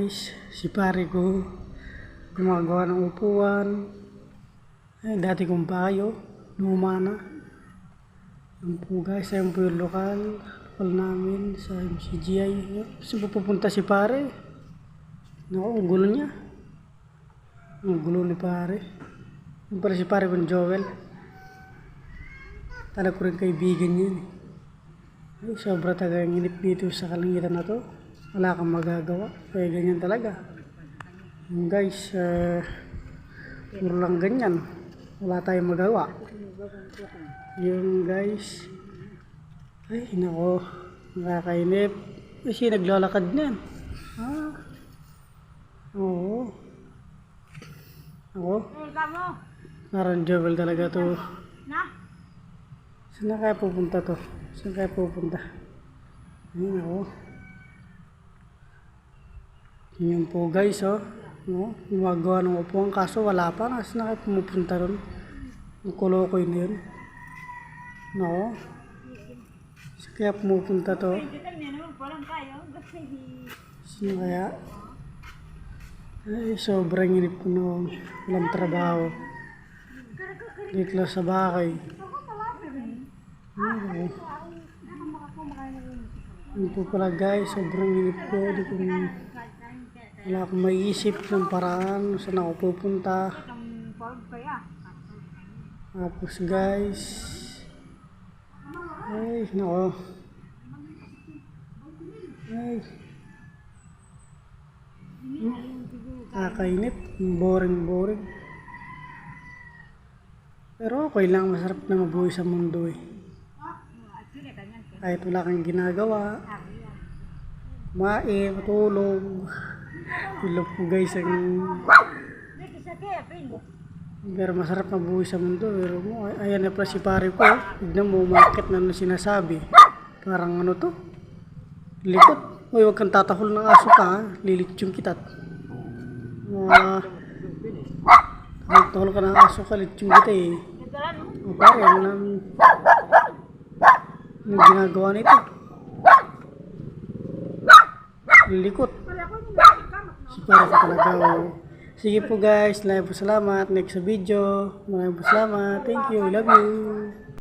guys, si pare ko gumagawa ng upuan. Ay, dati kong payo, luma na. Yan po guys, ayun po yung lokal namin sa MCGI. Kasi pupunta si pare. Naku, ang gulo niya. Ang gulo ni pare. Yung pala si pare kong Joel. Talaga ko rin kaibigan yun. Ay, sobra tagang inip dito sa kalangitan na to. Wala kang magagawa. Kaya ganyan talaga. Yung guys, puro lang ganyan. Wala tayong magawa. Yung guys, ay nako, nakakainip. Kasi naglalakad na yan. Oo. Ako. Parang Joel talaga to. Saan na kaya pupunta to? Saan kaya pupunta? Ayun ako. Yun po guys, oh. No? Gumagawa ng upuan kaso wala pa. Saan na kaya pumupunta ron? Ang kulokoy na yun. No? Saan kaya pumupunta to? Saan kaya? Ay, sobrang inip ko no. Walang trabaho. Dito lang sa bakay. Ano? Yun po pala guys, sobrang inip ko. Wala akong maiisip ng paraan saan ako pupunta. Tapos guys, ay nako, ay kakainip, boring. Pero okay lang, masarap na mabuhay sa mundo eh. Kahit wala kang ginagawa, kumain, matulog. Tulog po guys pero masarap mabuhay sa mundo. Pero ayan na pala si pare ko. Tignan mo, umakit na sinasabi. Parang ano to? Likot. Uy, huwag kang tatahol ng aso ka ha. Lilitsyon kita. Tahol ka ng aso ka, litsyon kita eh. O pare, ano ginagawa nito? Lilikot. Si pare ko talaga. Sige po guys, maraming po salamat. Next video. Maraming po salamat. Thank you. I love you.